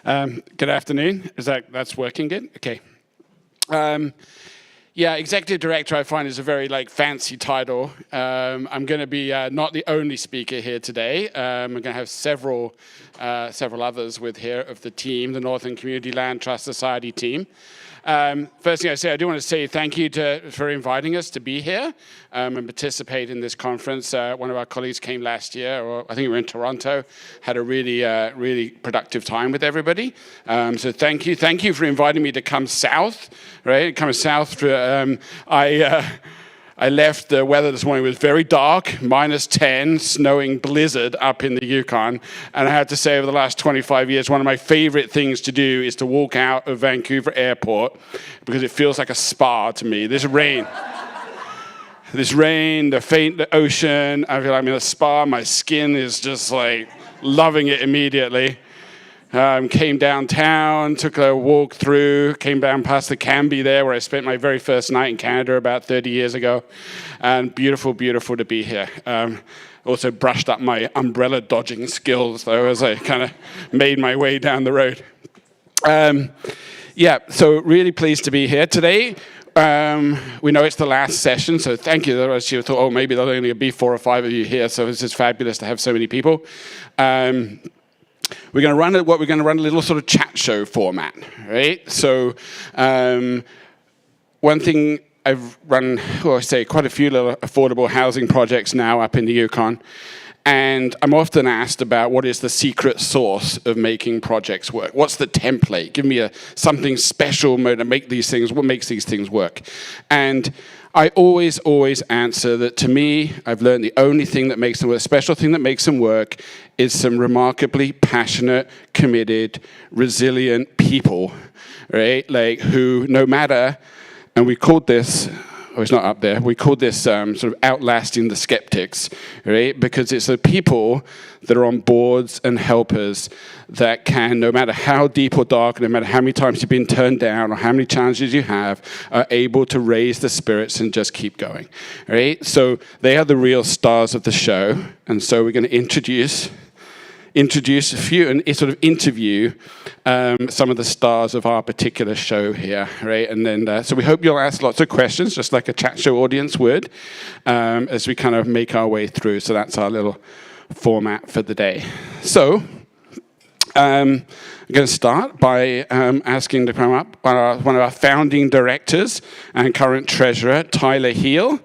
Good afternoon. That's working good? Okay. Yeah, executive director I find is a very fancy title. I'm going to be not the only speaker here today. I'm going to have several others with here of the team, the Northern Community Land Trust Society team. First thing I do want to say thank you for inviting us to be here and participate in this conference. One of our colleagues came last year, or I think we were in Toronto, had a really productive time with everybody. So thank you for inviting me to come south. Right, coming south. I left, the weather this morning was very dark, -10, snowing blizzard up in the Yukon. And I have to say, over the last 25 years, one of my favorite things to do is to walk out of Vancouver Airport because it feels like a spa to me. This rain, the ocean, I feel like I'm in a spa. My skin is just loving it immediately. Came downtown, took a walk through, came down past the Cambie there where I spent my very first night in Canada about 30 years ago. And beautiful to be here. Also brushed up my umbrella dodging skills though as I kind of made my way down the road. So really pleased to be here today. We know it's the last session, so thank you. Otherwise you thought, maybe there'll only be 4 or 5 of you here, so this is fabulous to have so many people. We're going to run a little sort of chat show format, right? So one thing I've run, quite a few little affordable housing projects now up in the Yukon, and I'm often asked about what is the secret sauce of making projects work. What's the template? Give me something special to make these things. What makes these things work? And I always answer that to me, I've learned the only thing that makes them work, the special thing that makes them work is some remarkably passionate, committed, resilient people, right? Who no matter, and we called this, it's not up there, we called this sort of Outlasting the Skeptics, right? Because it's the people that are on boards and helpers that can, no matter how deep or dark, no matter how many times you've been turned down or how many challenges you have, are able to raise the spirits and just keep going, right? So they are the real stars of the show. And so we're going to introduce a few and sort of interview some of the stars of our particular show here, right? And then, so we hope you'll ask lots of questions, just like a chat show audience would, as we kind of make our way through. So that's our little format for the day. So I'm going to start by asking to come up one of our founding directors and current treasurer, Tyler Heel,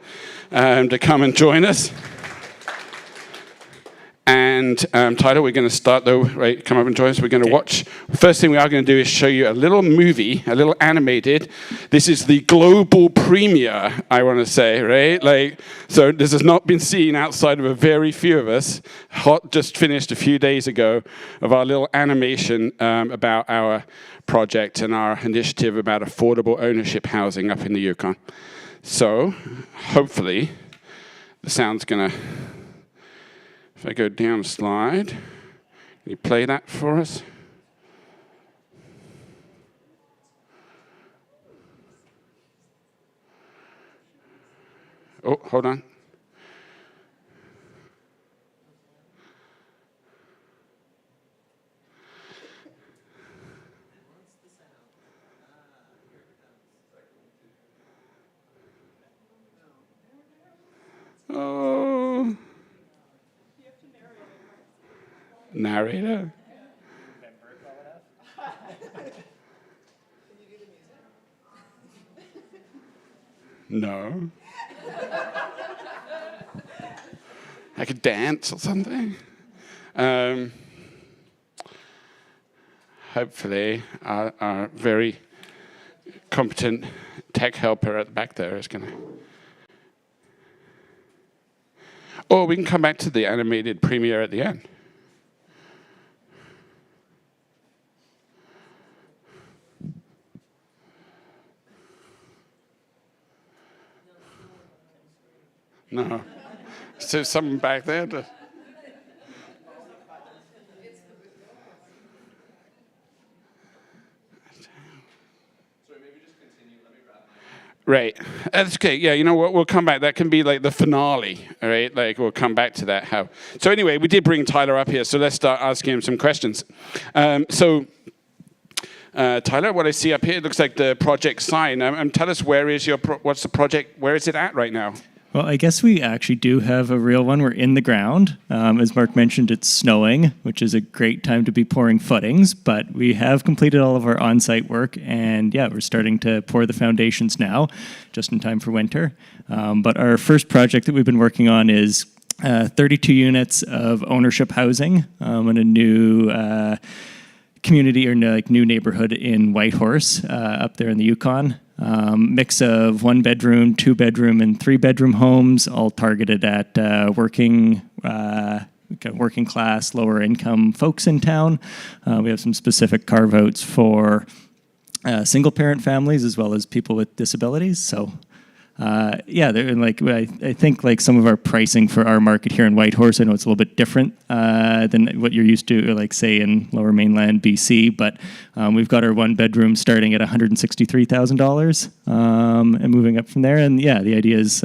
to come and join us. And Tyler, we're going to start though, right? Come up and join us. We're going to watch. First thing we are going to do is show you a little movie, a little animated. This is the global premiere, I want to say, right? So this has not been seen outside of a very few of us. Just finished a few days ago of our little animation about our project and our initiative about affordable ownership housing up in the Yukon. So hopefully the sound's going to. If I go down a slide, can you play that for us? Oh, hold on. Oh. Narrator. No. I could dance or something. Hopefully, our very competent tech helper at the back there is going to. Or we can come back to the animated premiere at the end. No. So someone back there to... Right. That's okay. Yeah, you know what? We'll come back. That can be like the finale, all right? Like, we'll come back to that. How? So anyway, we did bring Tyler up here, so let's start asking him some questions. So Tyler, what I see up here looks like the project sign. Tell us what's the project? Where is it at right now? Well, I guess we actually do have a real one. We're in the ground. As Mark mentioned, it's snowing, which is a great time to be pouring footings, but we have completed all of our on-site work, and yeah, we're starting to pour the foundations now, just in time for winter. But our first project that we've been working on is 32 units of ownership housing in a new community or new neighborhood in Whitehorse up there in the Yukon. Mix of 1-bedroom, 2-bedroom, and 3-bedroom homes, all targeted at working class, lower income folks in town. We have some specific carve-outs for single parent families as well as people with disabilities. So I think like some of our pricing for our market here in Whitehorse, I know it's a little bit different than what you're used to, like say in Lower Mainland BC, but we've got our 1-bedroom starting at $163,000 and moving up from there. And yeah, the idea is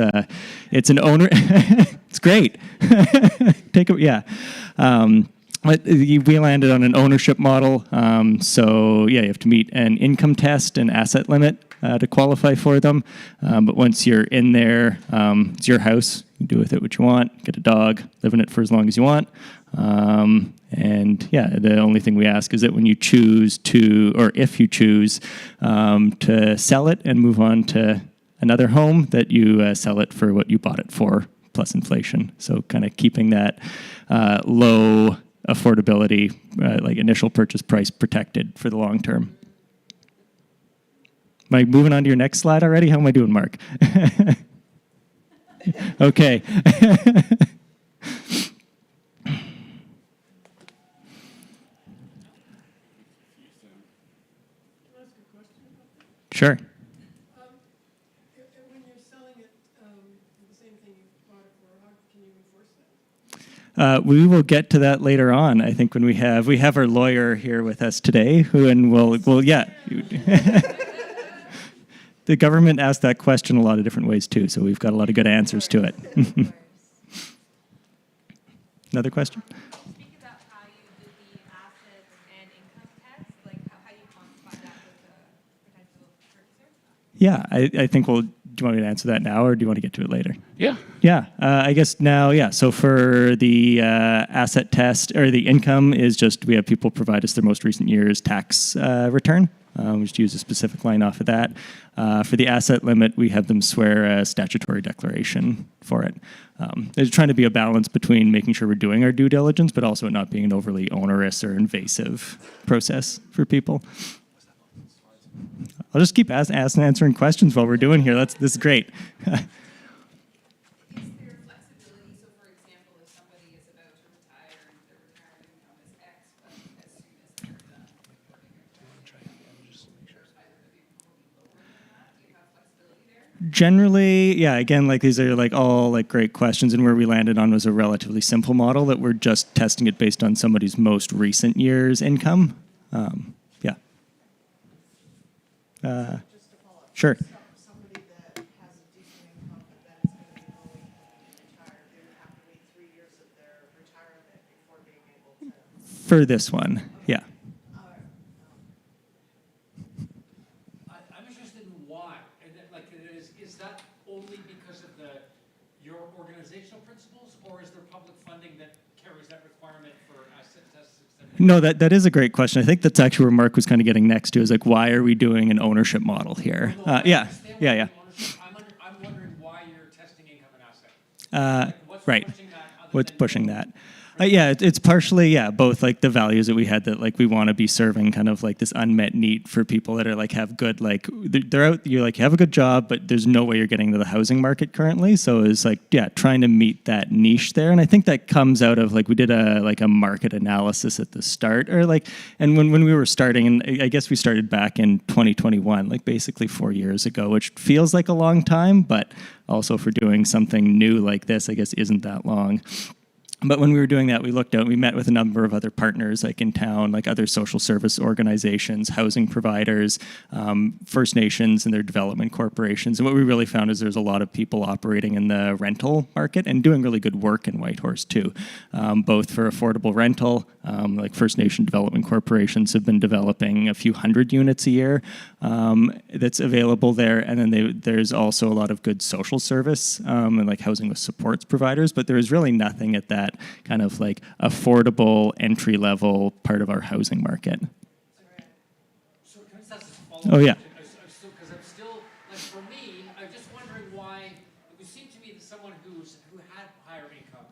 it's an owner. It's great. We landed on an ownership model. So yeah, you have to meet an income test and asset limit to qualify for them. But once you're in there, it's your house. You do with it what you want. Get a dog, live in it for as long as you want. And yeah, the only thing we ask is that when you choose to, or if you choose to sell it and move on to another home, that you sell it for what you bought it for, plus inflation. So kind of keeping that low affordability, like initial purchase price protected for the long term. Am I moving on to your next slide already? How am I doing, Mark? Okay. Sure. When you're selling it, the same thing you bought it for, how can you enforce that? We will get to that later on. I think when we have our lawyer here with us today, The government asked that question a lot of different ways too, so we've got a lot of good answers to it. Another question? Speak about how you do the assets and income test, like how you quantify that with the potential purchaser? Yeah, I think do you want me to answer that now, or do you want to get to it later? Yeah. Yeah, I guess now, yeah. So for the asset test, or the income is just, we have people provide us their most recent year's tax return. We just use a specific line off of that. For the asset limit, we have them swear a statutory declaration for it. There's trying to be a balance between making sure we're doing our due diligence, but also it not being an overly onerous or invasive process for people. I'll just keep answering questions while we're doing here. This is great. Is there flexibility? So, for example, if somebody is about to retire and their retirement income is X, but as soon as they're done reporting their taxes, either the income will be lower than that. Do you have flexibility there? Generally, yeah, again, like these are like all like great questions, and where we landed on was a relatively simple model that we're just testing it based on somebody's most recent year's income. Just to follow up. Sure. Somebody that has a decent income, but then is going to be going to retire, they would have to wait 3 years of their retirement before being able to. For this one, yeah. I'm interested in why, and is that only because of your organizational principles, or is there public funding that carries that requirement for asset tests? No, that is a great question. I think that's actually where Mark was kind of getting next to, is like, why are we doing an ownership model here? Yeah. I'm wondering why you're testing income and asset. What's Right. pushing that other What's than- pushing that? It's partially, both like the values that we had, that like we want to be serving kind of like this unmet need for people that are like have good, like they're out, you like have a good job, but there's no way you're getting to the housing market currently. So it's like, trying to meet that niche there. And I think that comes out of like, we did a market analysis at the start, or like, and when we were starting, and I guess we started back in 2021, like basically 4 years ago, which feels like a long time, but also for doing something new like this, I guess isn't that long. But when we were doing that, we looked out, we met with a number of other partners like in town, like other social service organizations, housing providers, First Nations and their development corporations. And what we really found is there's a lot of people operating in the rental market and doing really good work in Whitehorse too, both for affordable rental, like First Nation development corporations have been developing a few hundred units a year that's available there. And then there's also a lot of good social service and like housing with supports providers, but there is really nothing at that kind of like affordable entry level part of our housing market. So can I just ask this Oh, yeah. Because I'm still, like for me, I'm just wondering why, it would seem to me that someone who had higher income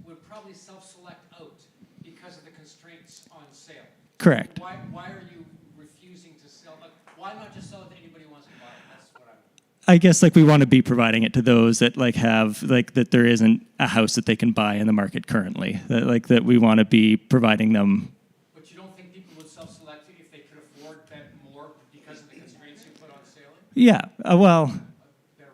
would probably self-select out because of the constraints on sale. Correct. Why are you refusing to sell? Like, why not just sell it to anybody who wants to buy it? That's what I'm... I guess like we want to be providing it to those that like have like that there isn't a house that they can buy in the market currently. That we want to be providing them. But you don't think people would self-select if they could afford that more because of the constraints you put on sale? Yeah. Well. Better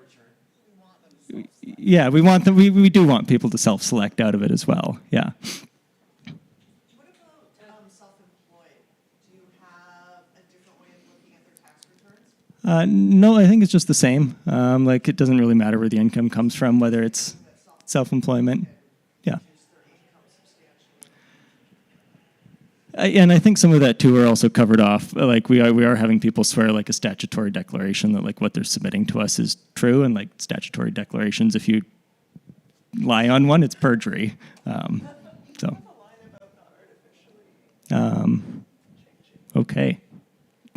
return. Yeah, we want them. We do want people to self-select out of it as well. Yeah. What about self-employed? Do you have a different way of looking at their tax returns? No, I think it's just the same. Like it doesn't really matter where the income comes from, whether it's self-employment. Yeah. And I think some of that too are also covered off. Like we are having people swear like a statutory declaration that like what they're submitting to us is true, and like statutory declarations, if you lie on one, it's perjury. So. Okay.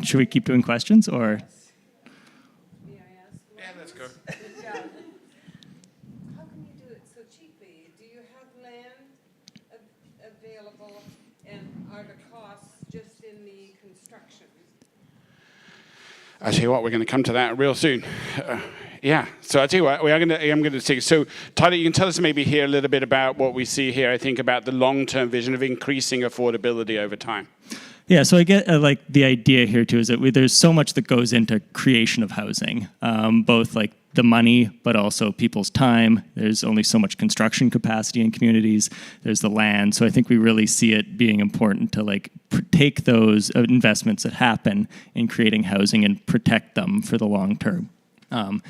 Should we keep doing questions or? May I ask one? Yeah, let's go. Yeah. How can you do it so cheaply? Do you have land available, and are the costs just in the construction? I tell you what, we're going to come to that real soon. Yeah, so I tell you what, I'm going to see. So, Tyler, you can tell us maybe here a little bit about what we see here. I think about the long-term vision of increasing affordability over time. Yeah, so I get like the idea here too is that there's so much that goes into creation of housing, both like the money, but also people's time. There's only so much construction capacity in communities. There's the land. So I think we really see it being important to like take those investments that happen in creating housing and protect them for the long term. And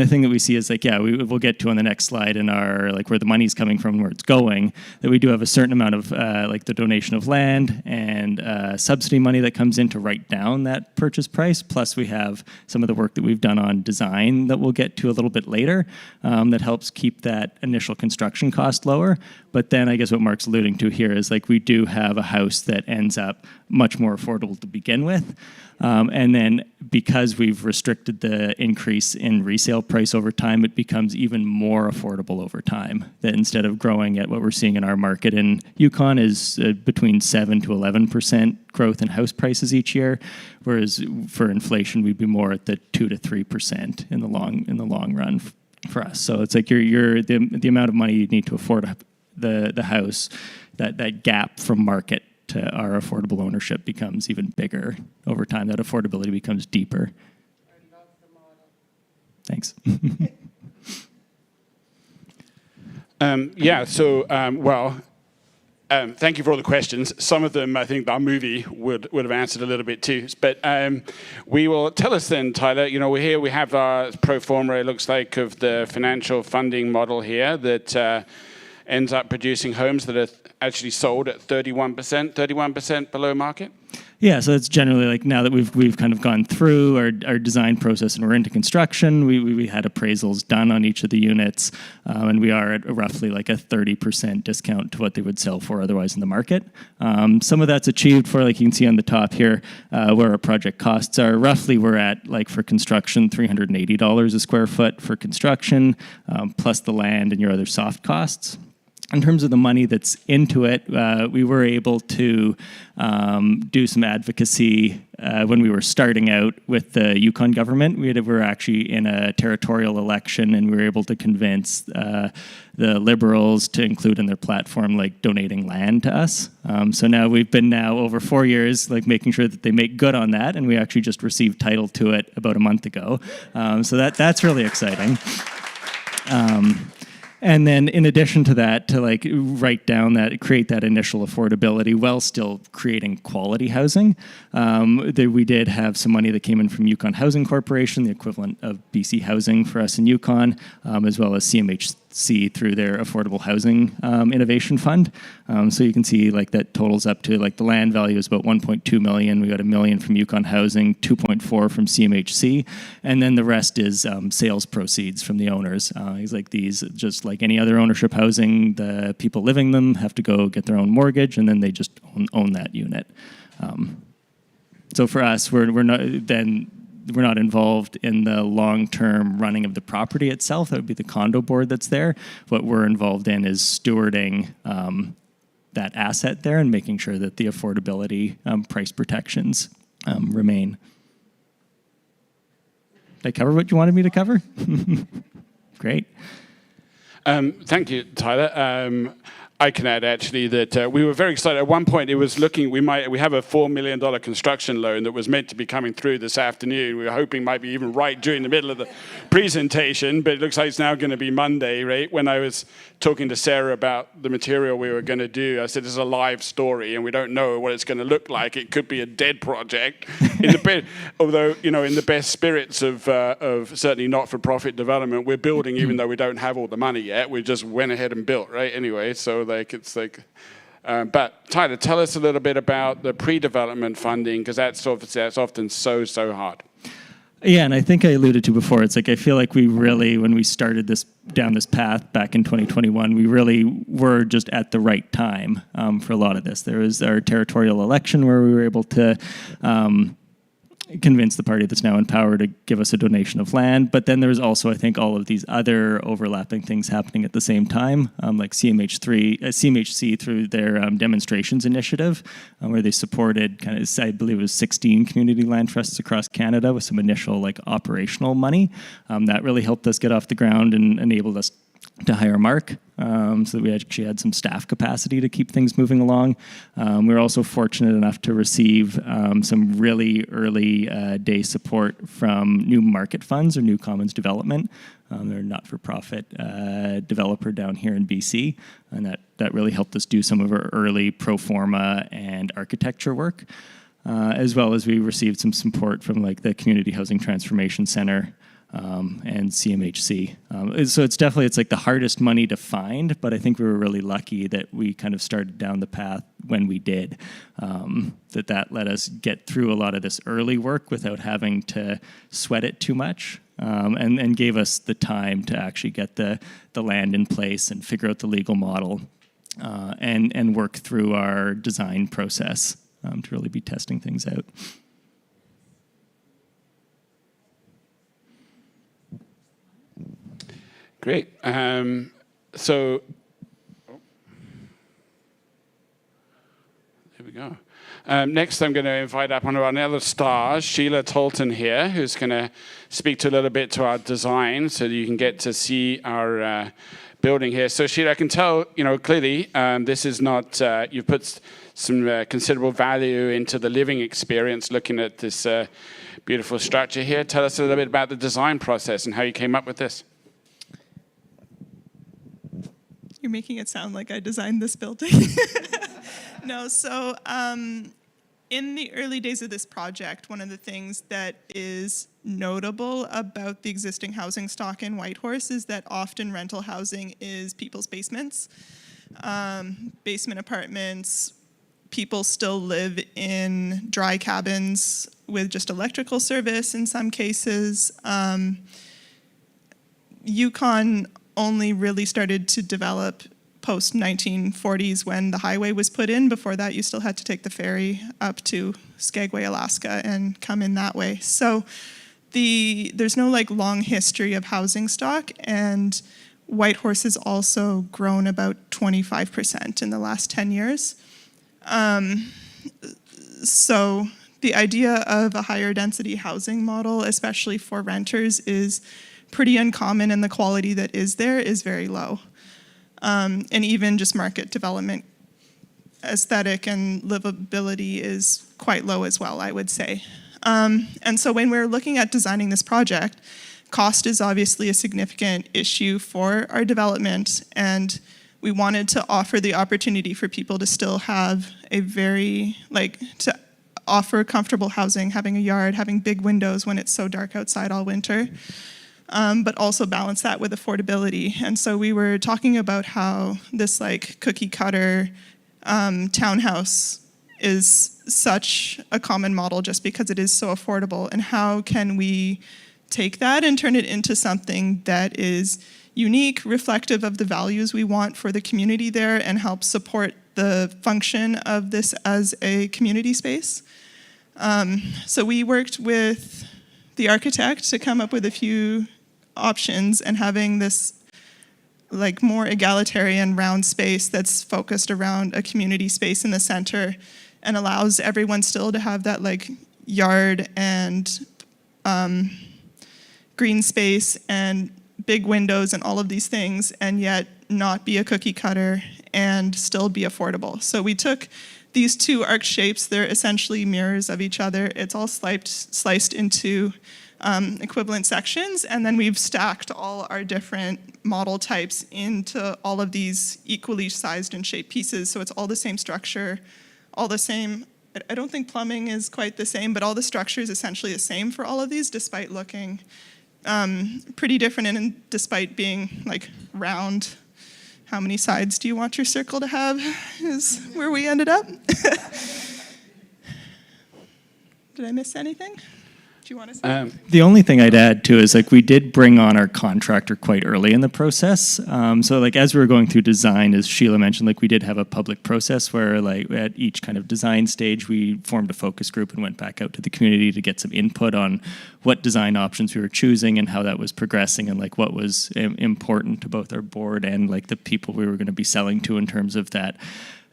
the thing that we see is like, yeah, we'll get to on the next slide in our, like where the money's coming from, where it's going, that we do have a certain amount of like the donation of land and subsidy money that comes in to write down that purchase price. Plus we have some of the work that we've done on design that we'll get to a little bit later that helps keep that initial construction cost lower. But then I guess what Mark's alluding to here is like we do have a house that ends up much more affordable to begin with. And then because we've restricted the increase in resale price over time, it becomes even more affordable over time. That instead of growing at what we're seeing in our market in Yukon is between 7 to 11% growth in house prices each year, whereas for inflation we'd be more at the 2 to 3% in the long run for us. So it's like the amount of money you need to afford the house, that gap from market to our affordable ownership becomes even bigger over time. That affordability becomes deeper. I love the model. Thanks. Thank you for all the questions. Some of them I think our movie would have answered a little bit too. But we will tell us then, Tyler, we're here, we have our pro forma, it looks like, of the financial funding model here that ends up producing homes that are actually sold at 31% below market? Yeah, so it's generally like now that we've kind of gone through our design process and we're into construction, we had appraisals done on each of the units, and we are at roughly like a 30% discount to what they would sell for otherwise in the market. Some of that's achieved for, like you can see on the top here, where our project costs are. Roughly we're at, like for construction, $380 a square foot for construction, plus the land and your other soft costs. In terms of the money that's into it, we were able to do some advocacy when we were starting out with the Yukon government. We were actually in a territorial election, and we were able to convince the Liberals to include in their platform like donating land to us. So now we've been over 4 years like making sure that they make good on that, and we actually just received title to it about a month ago. So that's really exciting. And then in addition to that, to like create that initial affordability while still creating quality housing. We did have some money that came in from Yukon Housing Corporation, the equivalent of BC Housing for us in Yukon, as well as CMHC through their Affordable Housing Innovation Fund. So you can see like that totals up to like the land value is about 1.2 million. We got $1 million from Yukon Housing, 2.4 from CMHC, and then the rest is sales proceeds from the owners. It's like these, just like any other ownership housing, the people living them have to go get their own mortgage, and then they just own that unit. So for us, we're not involved in the long-term running of the property itself. That would be the condo board that's there. What we're involved in is stewarding that asset there and making sure that the affordability price protections remain. Did I cover what you wanted me to cover? Great. Thank you, Tyler. I can add actually that we were very excited. At one point, it was looking we have a $4 million construction loan that was meant to be coming through this afternoon. We were hoping might be even right during the middle of the presentation, but it looks like it's now going to be Monday, right? When I was talking to Sarah about the material we were going to do, I said, "This is a live story, and we don't know what it's going to look like. It could be a dead project." Although in the best spirits of certainly not-for-profit development, we're building even though we don't have all the money yet. We just went ahead and built, right? Anyway, so but Tyler, tell us a little bit about the pre-development funding, because that's often so hard. Yeah, and I think I alluded to before, it's like I feel like we really, when we started down this path back in 2021, we really were just at the right time for a lot of this. There was our territorial election where we were able to convince the party that's now in power to give us a donation of land. But then there's also, I think, all of these other overlapping things happening at the same time, like CMHC through their demonstrations initiative, where they supported I believe it was 16 community land trusts across Canada with some initial like operational money. That really helped us get off the ground and enabled us to hire Mark, so that we actually had some staff capacity to keep things moving along. We were also fortunate enough to receive some really early day support from New Market Funds or New Commons Development. They're a not-for-profit developer down here in BC, and that really helped us do some of our early pro forma and architecture work, as well as we received some support from like the Community Housing Transformation Center, and CMHC. So it's like the hardest money to find, but I think we were really lucky that we kind of started down the path when we did. That let us get through a lot of this early work without having to sweat it too much, and gave us the time to actually get the land in place and figure out the legal model, and work through our design process to really be testing things out. Great. So here we go. Next, I'm going to invite up one of our other stars, Sheila Tolton here, who's going to speak to a little bit to our design so that you can get to see our building here. So Sheila, I can tell, clearly this is not, you've put some considerable value into the living experience looking at this beautiful structure here. Tell us a little bit about the design process and how you came up with this. You're making it sound like I designed this building. No, so in the early days of this project, one of the things that is notable about the existing housing stock in Whitehorse is that often rental housing is people's basements, basement apartments. People still live in dry cabins with just electrical service in some cases. Yukon only really started to develop post-1940s when the highway was put in. Before that, you still had to take the ferry up to Skagway, Alaska, and come in that way. So there's no long history of housing stock, and Whitehorse has also grown about 25% in the last 10 years. So the idea of a higher density housing model, especially for renters, is pretty uncommon, and the quality that is there is very low. And even just market development aesthetic and livability is quite low as well, I would say. And so when we're looking at designing this project, cost is obviously a significant issue for our development, and we wanted to offer the opportunity for people to still have a very, to offer comfortable housing, having a yard, having big windows when it's so dark outside all winter, but also balance that with affordability. And so we were talking about how this cookie cutter townhouse is such a common model just because it is so affordable, and how can we take that and turn it into something that is unique, reflective of the values we want for the community there, and help support the function of this as a community space. So we worked with the architect to come up with a few options, and having this more egalitarian round space that's focused around a community space in the center and allows everyone still to have that yard and green space and big windows and all of these things, and yet not be a cookie cutter and still be affordable. So we took these two arc shapes, they're essentially mirrors of each other. It's all sliced into equivalent sections, and then we've stacked all our different model types into all of these equally sized and shaped pieces. So it's all the same structure, all the same. I don't think plumbing is quite the same, but all the structure is essentially the same for all of these, despite looking pretty different, and despite being round. How many sides do you want your circle to have is where we ended up. Did I miss anything? Do you want to say? The only thing I'd add too is we did bring on our contractor quite early in the process. So as we were going through design, as Sheila mentioned, we did have a public process where at each kind of design stage, we formed a focus group and went back out to the community to get some input on what design options we were choosing and how that was progressing, and what was important to both our board and the people we were going to be selling to in terms of that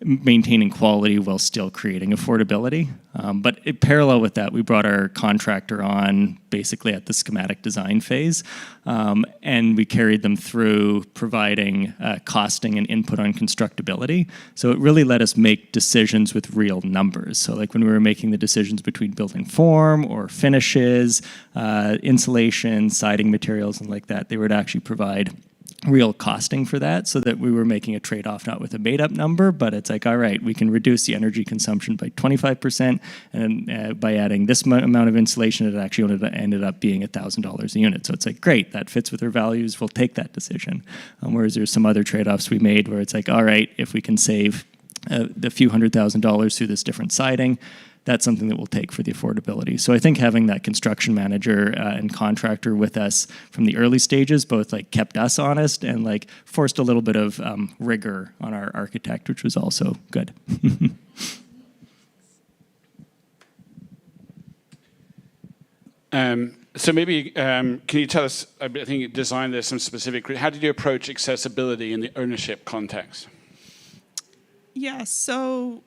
maintaining quality while still creating affordability. But in parallel with that, we brought our contractor on basically at the schematic design phase, and we carried them through providing costing and input on constructability. So it really let us make decisions with real numbers. So when we were making the decisions between building form or finishes, insulation, siding materials, and that, they would actually provide real costing for that, so that we were making a trade-off not with a made-up number, but it's all right, we can reduce the energy consumption by 25%, and by adding this amount of insulation, it actually ended up being $1,000 a unit. So it's great, that fits with our values, we'll take that decision. Whereas there's some other trade-offs we made where it's all right, if we can save a few $100,000 through this different siding, that's something that we'll take for the affordability. So I think having that construction manager and contractor with us from the early stages both kept us honest and forced a little bit of rigor on our architect, which was also good. So maybe, can you tell us, I think you designed there's some specific, how did you approach accessibility in the ownership context? Yeah, so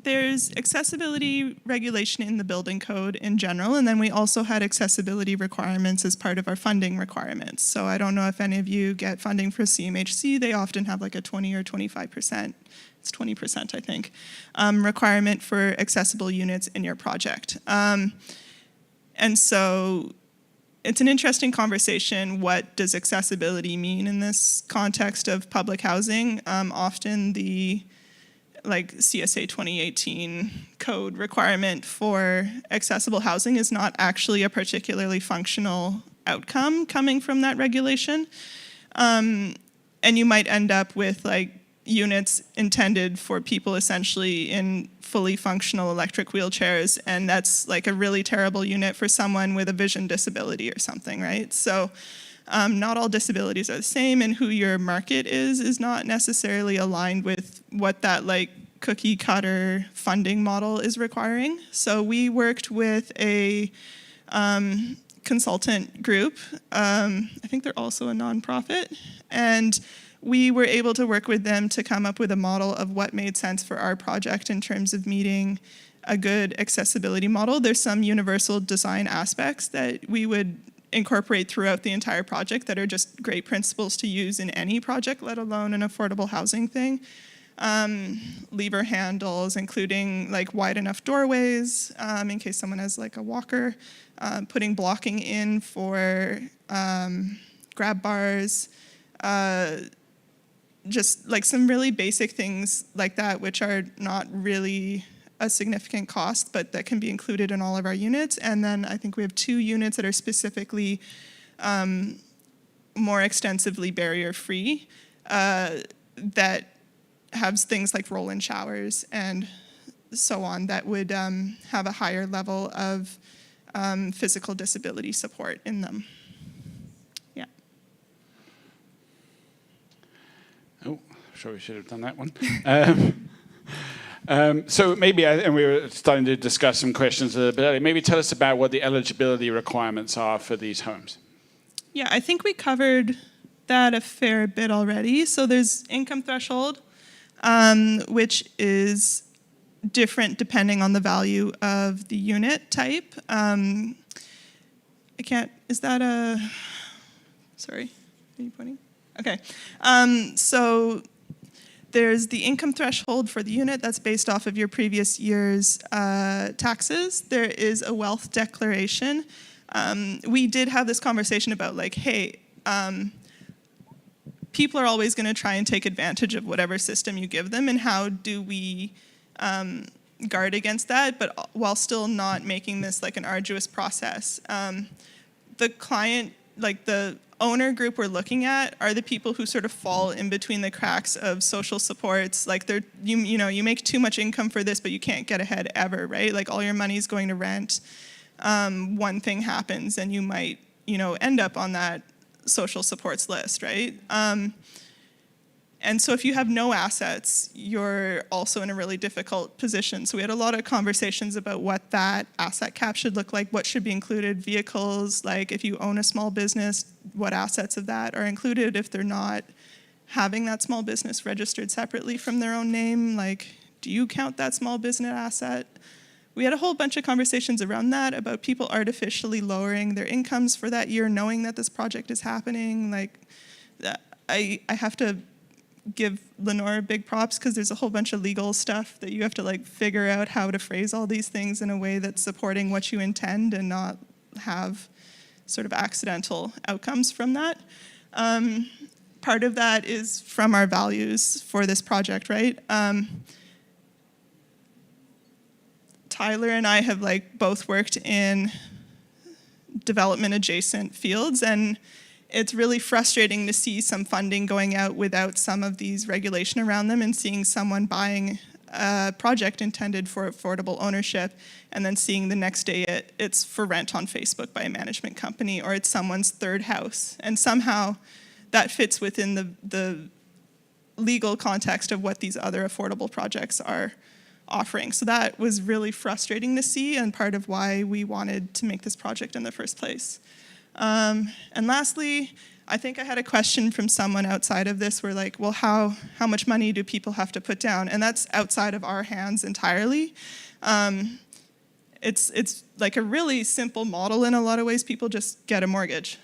there's accessibility regulation in the building code in general, and then we also had accessibility requirements as part of our funding requirements. So I don't know if any of you get funding for CMHC. They often have a 20 or 25%, it's 20% I think, requirement for accessible units in your project. And so it's an interesting conversation. What does accessibility mean in this context of public housing? Often the CSA 2018 code requirement for accessible housing is not actually a particularly functional outcome coming from that regulation. And you might end up with units intended for people essentially in fully functional electric wheelchairs, and that's a really terrible unit for someone with a vision disability or something, right? So not all disabilities are the same, and who your market is not necessarily aligned with what that cookie cutter funding model is requiring. So we worked with a consultant group. I think they're also a nonprofit, and we were able to work with them to come up with a model of what made sense for our project in terms of meeting a good accessibility model. There's some universal design aspects that we would incorporate throughout the entire project that are just great principles to use in any project, let alone an affordable housing thing. lever handles, including like wide enough doorways in case someone has like a walker, putting blocking in for grab bars, just like some really basic things like that, which are not really a significant cost, but that can be included in all of our units. And then I think we have 2 units that are specifically more extensively barrier-free that have things like roll-in showers and so on that would have a higher level of physical disability support in them. Yeah. Oh, sure we should have done that one. So maybe, and we were starting to discuss some questions a little bit earlier, maybe tell us about what the eligibility requirements are for these homes. Yeah, I think we covered that a fair bit already. So there's income threshold, which is different depending on the value of the unit type. I can't, is that a, sorry, are you pointing? Okay. So there's the income threshold for the unit that's based off of your previous year's taxes. There is a wealth declaration. We did have this conversation about like, hey, people are always going to try and take advantage of whatever system you give them, and how do we guard against that, but while still not making this like an arduous process. The client, like the owner group we're looking at, are the people who sort of fall in between the cracks of social supports. Like they're, you know, you make too much income for this, but you can't get ahead ever, right? Like all your money's going to rent. One thing happens and you might, you know, end up on that social supports list, right? And so if you have no assets, you're also in a really difficult position. So we had a lot of conversations about what that asset cap should look like, what should be included, vehicles, like if you own a small business, what assets of that are included if they're not having that small business registered separately from their own name, like do you count that small business asset? We had a whole bunch of conversations around that, about people artificially lowering their incomes for that year, knowing that this project is happening. Like, I have to give Lenore big props because there's a whole bunch of legal stuff that you have to like figure out how to phrase all these things in a way that's supporting what you intend and not have sort of accidental outcomes from that. Part of that is from our values for this project, right? Tyler and I have like both worked in development adjacent fields, and it's really frustrating to see some funding going out without some of these regulation around them, and seeing someone buying a project intended for affordable ownership and then seeing the next day it's for rent on Facebook by a management company, or it's someone's third house. And somehow that fits within the legal context of what these other affordable projects are offering. So that was really frustrating to see, and part of why we wanted to make this project in the first place. And lastly, I think I had a question from someone outside of this where like, well, how much money do people have to put down? And that's outside of our hands entirely. It's like a really simple model in a lot of ways. People just get a mortgage.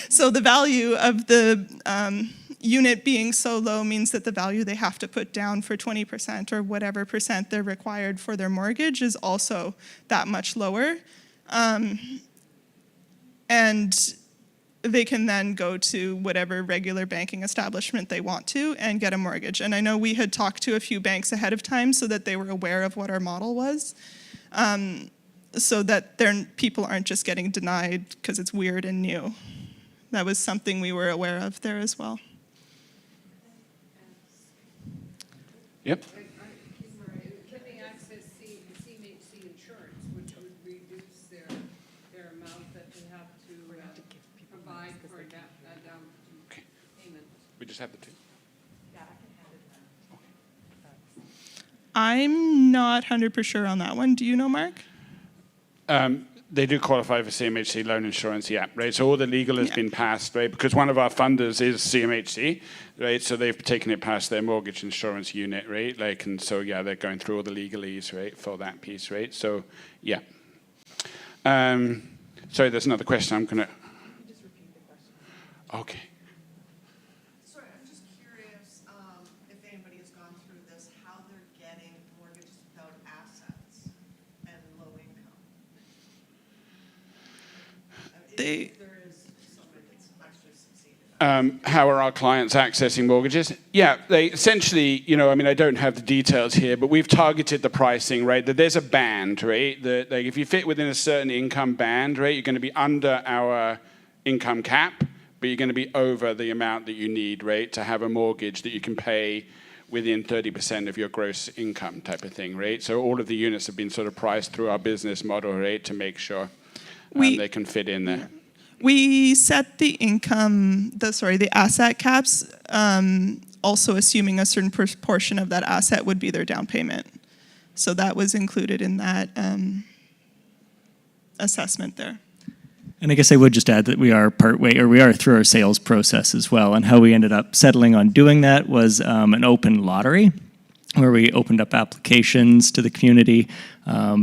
So the value of the unit being so low means that the value they have to put down for 20% or whatever percent they're required for their mortgage is also that much lower. And they can then go to whatever regular banking establishment they want to and get a mortgage. And I know we had talked to a few banks ahead of time so that they were aware of what our model was, so that people aren't just getting denied because it's weird and new. That was something we were aware of there as well. Yep. Can they access CMHC insurance, which would reduce their amount that they have to provide for a down payment? We just have the two. I'm not 100% sure on that one. Do you know, Mark? They do qualify for CMHC loan insurance, yeah, right? So all the legal has been passed, right? Because one of our funders is CMHC, right? So they've taken it past their mortgage insurance unit, right? Like, and so, yeah, they're going through all the legalese, right, for that piece, right? So, yeah. Sorry, there's another question. I'm going to... Just repeat the question. Okay. Sorry, I'm just curious if anybody has gone they, There is somebody that's actually succeeded. How are our clients accessing mortgages? Yeah, they essentially, I mean, I don't have the details here, but we've targeted the pricing, right? That there's a band, right? That like if you fit within a certain income band, right, you're going to be under our income cap, but you're going to be over the amount that you need, right, to have a mortgage that you can pay within 30% of your gross income type of thing, right? So all of the units have been sort of priced through our business model, right, to make sure they can fit in there. we set the the asset caps, also assuming a certain proportion of that asset would be their down payment. So that was included in that assessment there. And I guess I would just add that we are through our sales process as well. And how we ended up settling on doing that was an open lottery where we opened up applications to the community.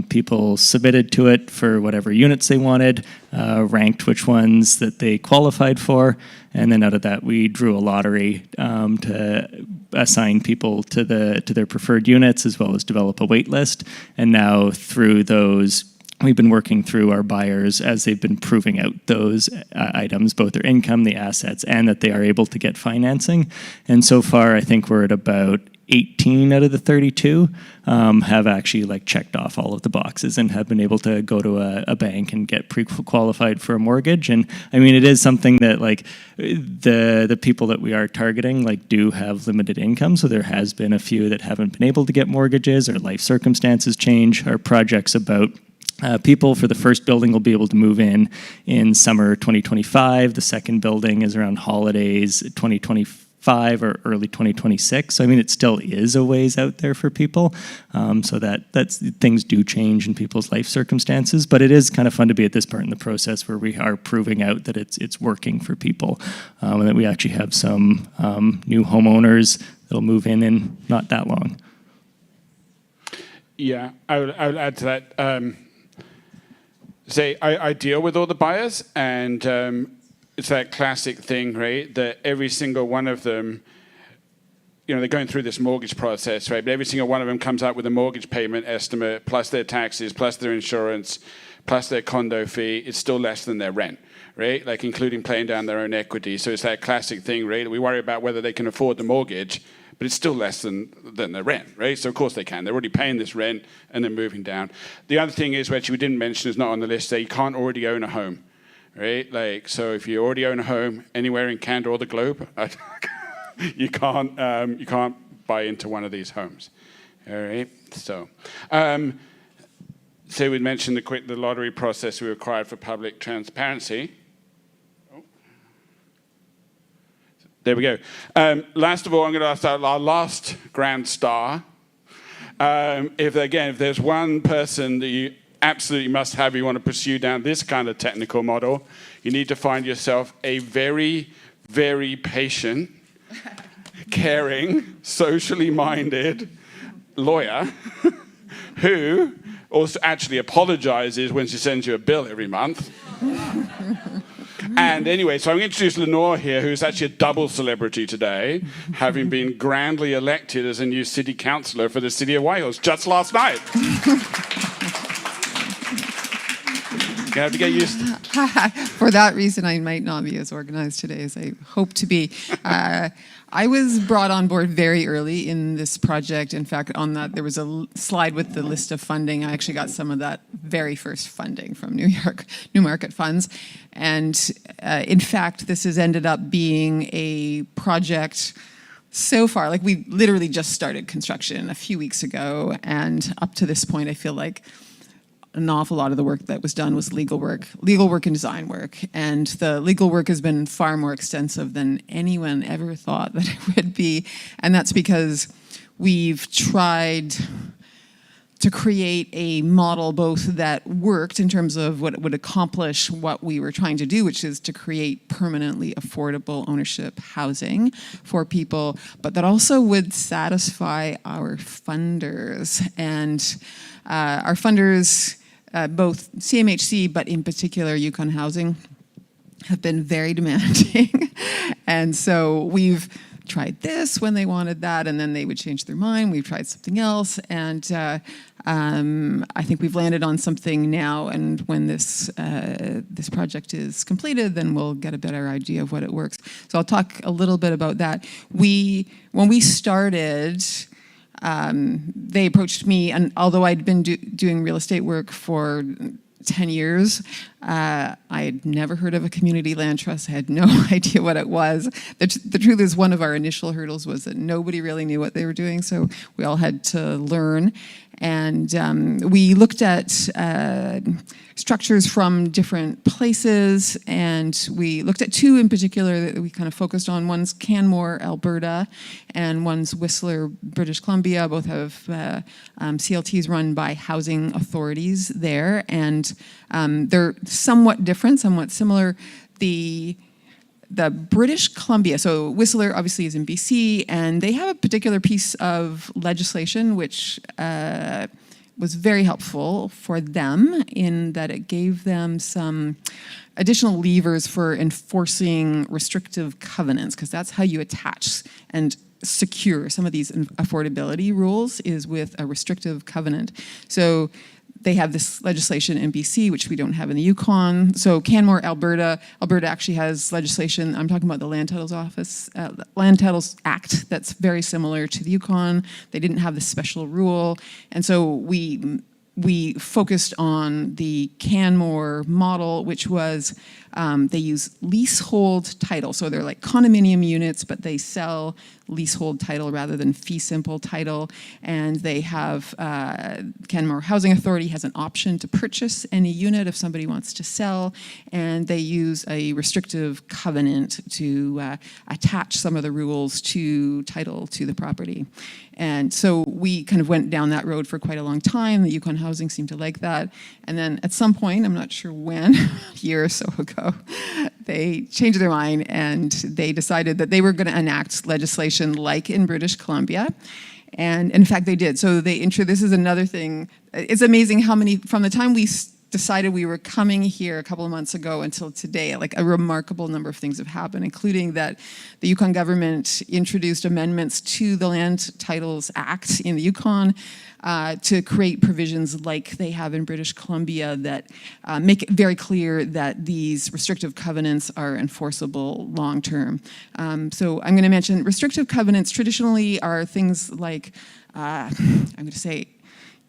People submitted to it for whatever units they wanted, ranked which ones that they qualified for, and then out of that we drew a lottery to assign people to their preferred units as well as develop a wait list. And now through those, we've been working through our buyers as they've been proving out those items, both their income, the assets, and that they are able to get financing. And so far, I think we're at about 18 out of the 32 have actually checked off all of the boxes and have been able to go to a bank and get pre-qualified for a mortgage. And I mean, it is something that the people that we are targeting do have limited income. So there has been a few that haven't been able to get mortgages or life circumstances change. Our project's about people for the first building will be able to move in summer 2025. The second building is around holidays 2025 or early 2026. So I mean, it still is a ways out there for people. So that's things do change in people's life circumstances. But it is kind of fun to be at this part in the process where we are proving out that it's working for people, and that we actually have some new homeowners that'll move in not that long. Yeah, I would add to that. I deal with all the buyers, and it's that classic thing, right? That every single one of them, they're going through this mortgage process, right? But every single one of them comes out with a mortgage payment estimate, plus their taxes, plus their insurance, plus their condo fee. It's still less than their rent, right? Including paying down their own equity. So it's that classic thing, right? We worry about whether they can afford the mortgage, but it's still less than the rent, right? So of course they can. They're already paying this rent and they're moving down. The other thing is, which we didn't mention, is not on the list, that you can't already own a home, right? So if you already own a home anywhere in Canada or the globe, you can't buy into one of these homes, all right? So we mentioned the lottery process we required for public transparency. There we go. Last of all, I'm going to ask our last grand star. If there's one person that you absolutely must have, you want to pursue down this kind of technical model, you need to find yourself a very, very patient, caring, socially minded lawyer who also actually apologizes when she sends you a bill every month. And anyway, so I'm going to introduce Lenore here, who's actually a double celebrity today, having been grandly elected as a new city councillor for the city of Whitehorse just last night. You have to get used to. For that reason, I might not be as organized today as I hope to be. I was brought on board very early in this project. In fact, on that, there was a slide with the list of funding. I actually got some of that very first funding from New Market Funds. And in fact, this has ended up being a project so far, we literally just started construction a few weeks ago. And up to this point, I feel like an awful lot of the work that was done was legal work and design work. And the legal work has been far more extensive than anyone ever thought that it would be. And that's because we've tried to create a model both that worked in terms of what it would accomplish what we were trying to do, which is to create permanently affordable ownership housing for people, but that also would satisfy our funders. And our funders, both CMHC, but in particular Yukon Housing, have been very demanding. And so we've tried this when they wanted that, and then they would change their mind. We've tried something else, and I think we've landed on something now. And when this project is completed, then we'll get a better idea of what it works. So I'll talk a little bit about that. When we started, they approached me, and although I'd been doing real estate work for 10 years. I had never heard of a community land trust. I had no idea what it was. The truth is, one of our initial hurdles was that nobody really knew what they were doing, so we all had to learn. And we looked at structures from different places, and we looked at two in particular that we kind of focused on. One's Canmore, Alberta, and one's Whistler, British Columbia. Both have CLTs run by housing authorities there, and they're somewhat different, somewhat similar. The British Columbia, so Whistler obviously is in BC, and they have a particular piece of legislation which was very helpful for them in that it gave them some additional levers for enforcing restrictive covenants, because that's how you attach and secure some of these affordability rules, is with a restrictive covenant. So they have this legislation in BC, which we don't have in the Yukon. So Canmore, Alberta actually has legislation. I'm talking about the Land Titles Office, Land Titles Act, that's very similar to the Yukon. They didn't have this special rule, and so we focused on the Canmore model, which was they use leasehold title. So they're like condominium units, but they sell leasehold title rather than fee simple title. And they have, Canmore Housing Authority has an option to purchase any unit if somebody wants to sell. And they use a restrictive covenant to attach some of the rules to title to the property. And so we kind of went down that road for quite a long time. The Yukon Housing seemed to like that. And then at some point, I'm not sure when, a year or so ago, they changed their mind and they decided that they were going to enact legislation like in British Columbia. And in fact, they did. So this is another thing. It's amazing how many, from the time we decided we were coming here a couple of months ago until today, like a remarkable number of things have happened, including that the Yukon government introduced amendments to the Land Titles Act in the Yukon to create provisions like they have in British Columbia that make it very clear that these restrictive covenants are enforceable long-term. So I'm going to mention restrictive covenants traditionally are things like, I'm going to say,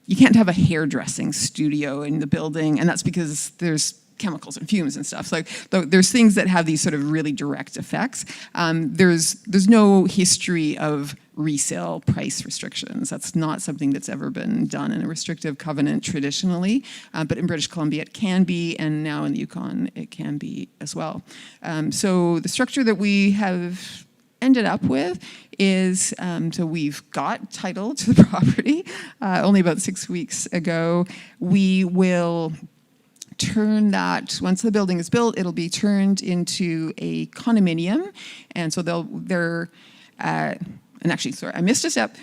you can't have a hairdressing studio in the building, and that's because there's chemicals and fumes and stuff. So there's things that have these sort of really direct effects. There's no history of resale price restrictions. That's not something that's ever been done in a restrictive covenant traditionally, but in British Columbia it can be, and now in the Yukon it can be as well. So the structure that we have ended up with is, so we've got title to the property only about 6 weeks ago. We will turn that, once the building is built, it'll be turned into a condominium. And so and actually, sorry, I missed a step.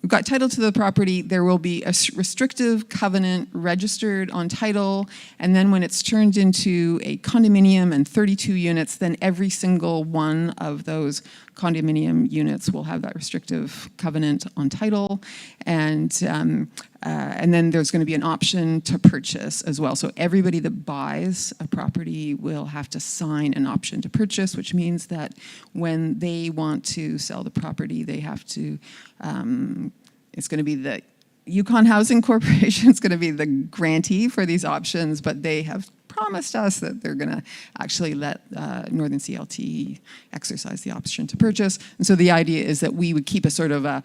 We've got title to the property. There will be a restrictive covenant registered on title. And then when it's turned into a condominium and 32 units, then every single one of those condominium units will have that restrictive covenant on title. And then there's going to be an option to purchase as well. So everybody that buys a property will have to sign an option to purchase, which means that when they want to sell the property, they have to, it's going to be the Yukon Housing Corporation is going to be the grantee for these options, but they have promised us that they're going to actually let Northern CLT exercise the option to purchase. And so the idea is that we would keep a sort of a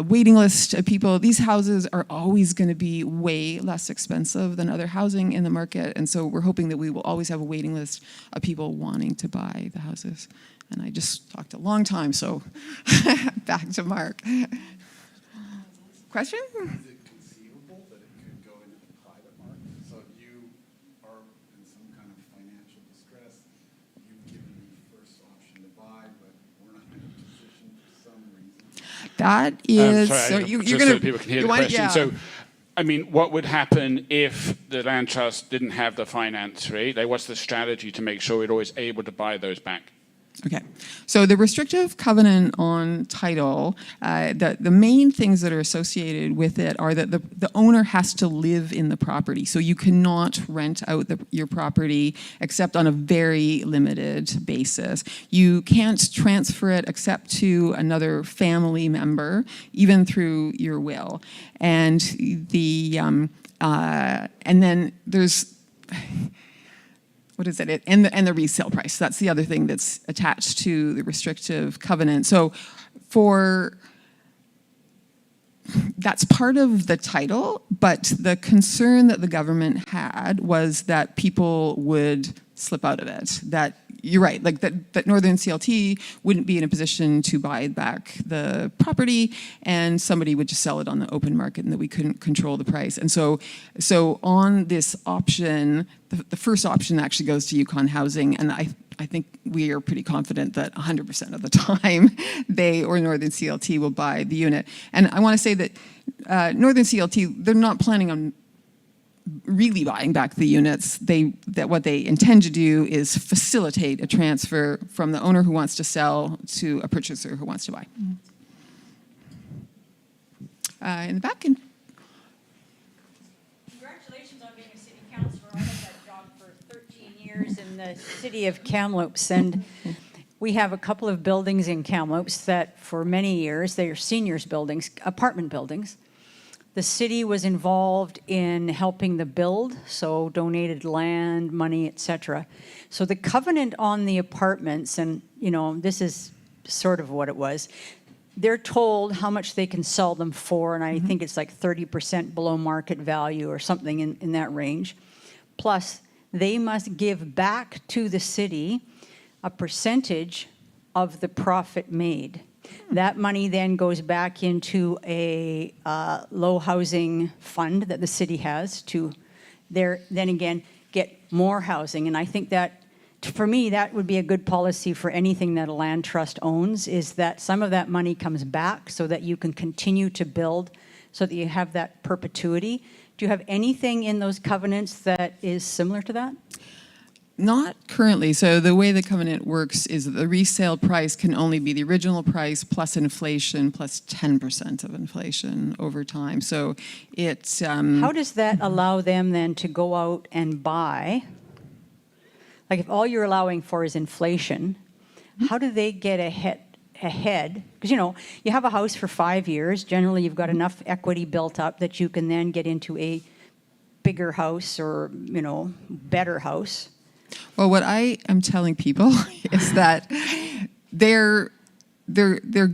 waiting list of people. These houses are always going to be way less expensive than other housing in the market. And so we're hoping that we will always have a waiting list of people wanting to buy the houses. And I just talked a long time, so back to Mark. Question? Is it conceivable that it could go into the private market? So if you are in some kind of financial distress, you've given me the first option to buy, but we're not in a position for some reason. That is, Sorry, so just you're going so people can hear the question. Yeah. So, I mean, what would happen if the land trust didn't have the finance, right? Like, what's the strategy to make sure we're always able to buy those back? Okay, so the restrictive covenant on title, the main things that are associated with it are that the owner has to live in the property. So you cannot rent out your property except on a very limited basis. You can't transfer it except to another family member, even through your will. And and then there's what is it? And the resale price. That's the other thing that's attached to the restrictive covenant. So that's part of the title, but the concern that the government had was that people would slip out of it. That you're right, like that Northern CLT wouldn't be in a position to buy back the property, and somebody would just sell it on the open market, and that we couldn't control the price. And so on this option, the first option actually goes to Yukon Housing, and I think we are pretty confident that 100% of the time they or Northern CLT will buy the unit. And I want to say that Northern CLT, they're not planning on really buying back the units. What they intend to do is facilitate a transfer from the owner who wants to sell to a purchaser who wants to buy. In the back. Congratulations on being a city councillor. I had that job for 13 years in the city of Kamloops, and we have a couple of buildings in Kamloops that for many years, they are seniors buildings, apartment buildings. The city was involved in helping the build, so donated land, money, etc. So the covenant on the apartments, and this is sort of what it was, they're told how much they can sell them for, and I think it's like 30% below market value or something in that range. Plus, they must give back to the city a percentage of the profit made. That money then goes back into a low housing fund that the city has to then again get more housing. And I think that, for me, that would be a good policy for anything that a land trust owns, is that some of that money comes back so that you can continue to build, so that you have that perpetuity. Do you have anything in those covenants that is similar to that? Not currently. So the way the covenant works is that the resale price can only be the original price plus inflation plus 10% of inflation over time. So it's... How does that allow them then to go out and buy? Like if all you're allowing for is inflation, how do they get ahead? Because you have a house for 5 years. Generally, you've got enough equity built up that you can then get into a bigger house or, better house. Well, what I am telling people is that they're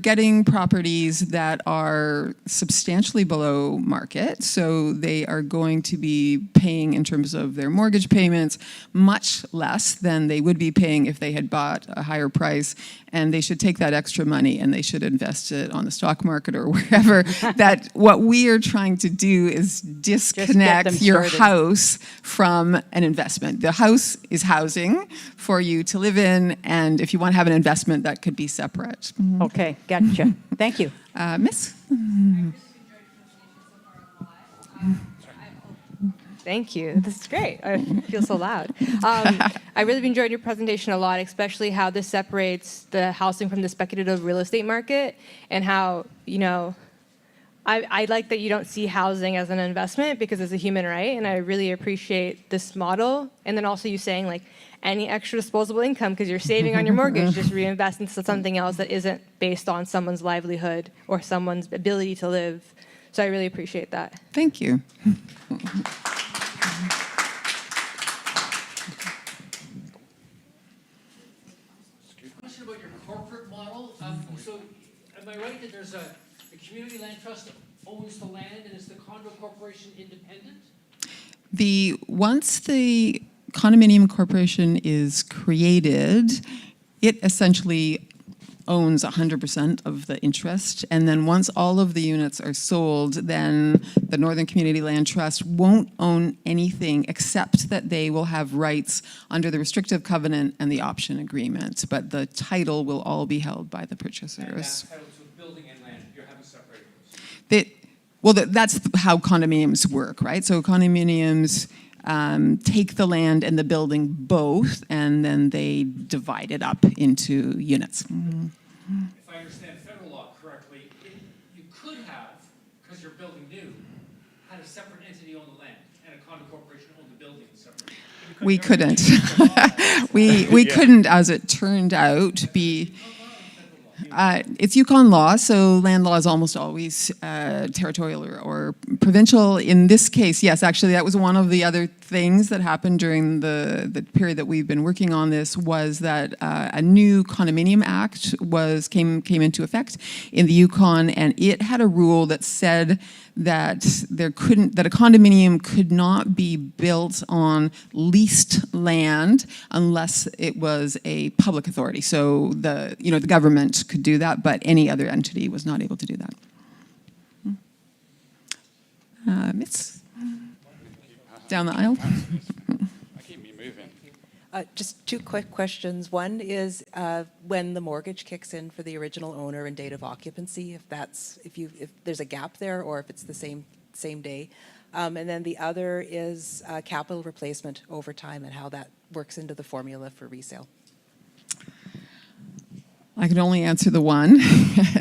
getting properties that are substantially below market, so they are going to be paying, in terms of their mortgage payments, much less than they would be paying if they had bought a higher price, and they should take that extra money and they should invest it on the stock market or wherever. That what we are trying to do is disconnect your house from an investment. The house is housing for you to live in, and if you want to have an investment, that could be separate. Okay, gotcha. Thank you. Miss? Thank you. This is great. I feel so loud. I really enjoyed your presentation a lot, especially how this separates the housing from the speculative real estate market, and how, I like that you don't see housing as an investment because it's a human right, and I really appreciate this model. And then also you saying like any extra disposable income, because you're saving on your mortgage, just reinvest into something else that isn't based on someone's livelihood or someone's ability to live. So I really appreciate that. Thank you. Question about your corporate model. So am I right that there's the community land trust owns the land, and is the condo corporation independent? Once the condominium corporation is created, it essentially owns 100% of the interest, and then once all of the units are sold, then the Northern Community Land Trust won't own anything except that they will have rights under the restrictive covenant and the option agreement, but the title will all be held by the purchasers. And that's title to building and land. You haven't separated those. That's how condominiums work, right? So condominiums, take the land and the building both, and then they divide it up into units. If I understand federal law correctly, you could have, because you're building new, had a separate entity own the land and a condo corporation own the building separately. We couldn't. we couldn't, as it turned out, be. It's Yukon law, so land law is almost always territorial or provincial. In this case, yes, actually, that was one of the other things that happened during the period that we've been working on this, was that a new condominium act came into effect in the Yukon, and it had a rule that said that a condominium could not be built on leased land unless it was a public authority. So the government could do that, but any other entity was not able to do that. Miss, down the aisle. I keep me moving. Just two quick questions. One is when the mortgage kicks in for the original owner and date of occupancy, if there's a gap there, or if it's the same day. And then the other is capital replacement over time and how that works into the formula for resale. I can only answer the one.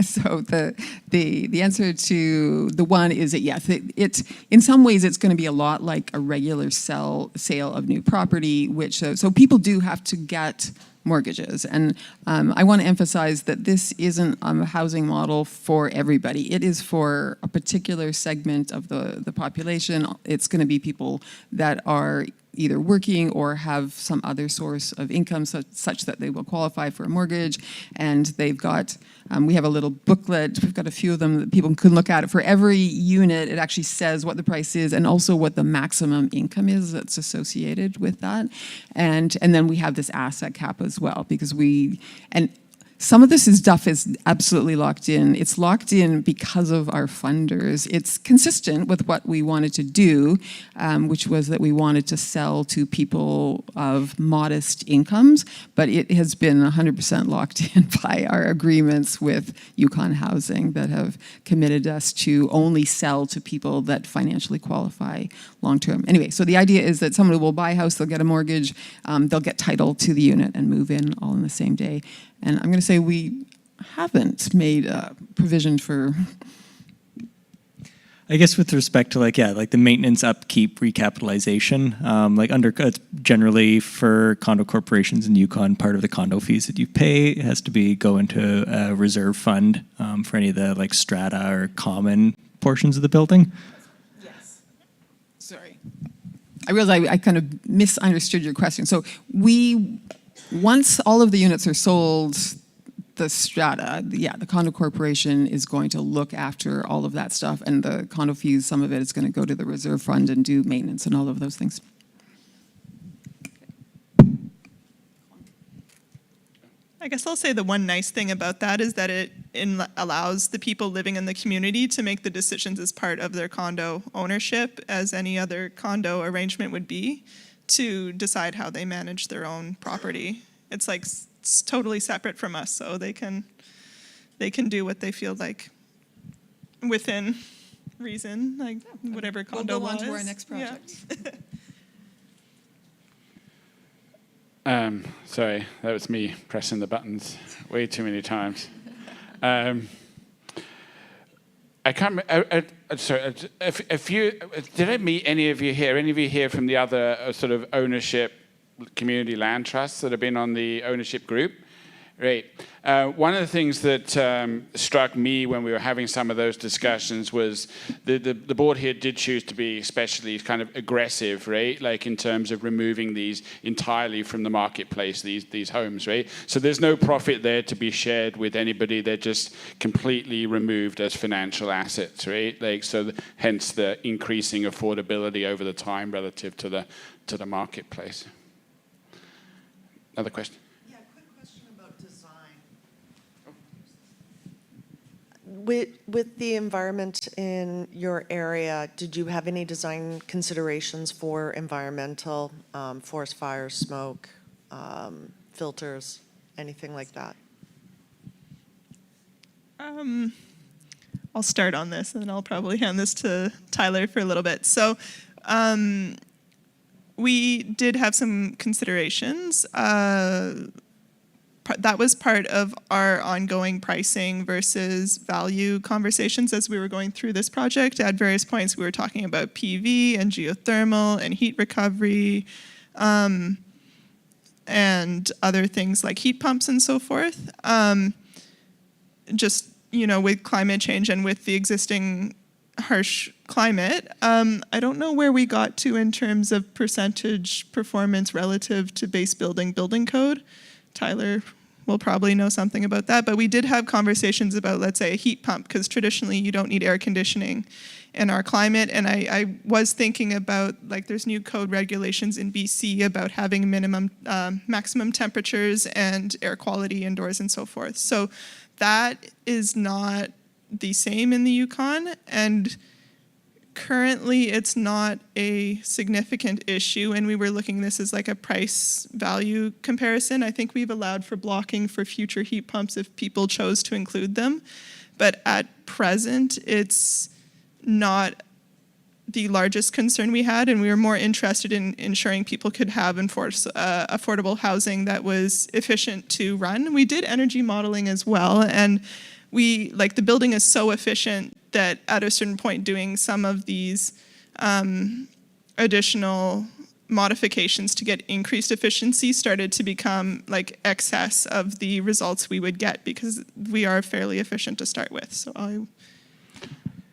So the answer to the one is that yes, it's in some ways it's going to be a lot like a regular sale of new property, which so people do have to get mortgages. And I want to emphasize that this isn't a housing model for everybody. It is for a particular segment of the population. It's going to be people that are either working or have some other source of income such that they will qualify for a mortgage. And they've got, we have a little booklet, we've got a few of them that people can look at. It. For every unit, it actually says what the price is and also what the maximum income is that's associated with that. And then we have this asset cap as well, because some of this stuff is absolutely locked in. It's locked in because of our funders. It's consistent with what we wanted to do, which was that we wanted to sell to people of modest incomes, but it has been 100% locked in by our agreements with Yukon Housing that have committed us to only sell to people that financially qualify long-term. Anyway, so the idea is that somebody will buy a house, they'll get a mortgage, they'll get title to the unit and move in all in the same day. And I'm going to say we haven't made a provision for. I guess with respect to like the maintenance, upkeep, recapitalization, it's generally for condo corporations in Yukon, part of the condo fees that you pay has to go into a reserve fund for any of the like strata or common portions of the building. Yes. Sorry. I realize I kind of misunderstood your question. So once all of the units are sold, the strata, the condo corporation is going to look after all of that stuff, and the condo fees, some of it is going to go to the reserve fund and do maintenance and all of those things. I guess I'll say the one nice thing about that is that it allows the people living in the community to make the decisions as part of their condo ownership, as any other condo arrangement would be, to decide how they manage their own property. It's like it's totally separate from us, so they can do what they feel like within reason, like whatever condo We'll go on law to our is. next project. Sorry, that was me pressing the buttons way too many times. I can't. Sorry. Did I meet any of you here? Any of you here from the other sort of ownership community land trusts that have been on the ownership group? Right. One of the things that struck me when we were having some of those discussions was the board here did choose to be especially kind of aggressive, right? Like in terms of removing these entirely from the marketplace, these homes, right? So there's no profit there to be shared with anybody. They're just completely removed as financial assets, right? Like so, hence the increasing affordability over the time relative to the marketplace. Another question. With the environment in your area, did you have any design considerations for environmental, forest fires, smoke, filters, anything like that? I'll start on this, and then I'll probably hand this to Tyler for a little bit. So we did have some considerations. That was part of our ongoing pricing versus value conversations as we were going through this project. At various points, we were talking about PV and geothermal and heat recovery, and other things like heat pumps and so forth. Just, with climate change and with the existing harsh climate, I don't know where we got to in terms of percentage performance relative to base building code. Tyler will probably know something about that, but we did have conversations about, let's say, a heat pump, because traditionally you don't need air conditioning in our climate. And I was thinking about, like, there's new code regulations in BC about having maximum temperatures and air quality indoors and so forth. So that is not the same in the Yukon, and currently it's not a significant issue, and we were looking this as like a price value comparison. I think we've allowed for blocking for future heat pumps if people chose to include them, but at present it's not the largest concern we had, and we were more interested in ensuring people could have affordable housing that was efficient to run. We did energy modeling as well, and the building is so efficient that at a certain point doing some of these additional modifications to get increased efficiency started to become like excess of the results we would get, because we are fairly efficient to start with. So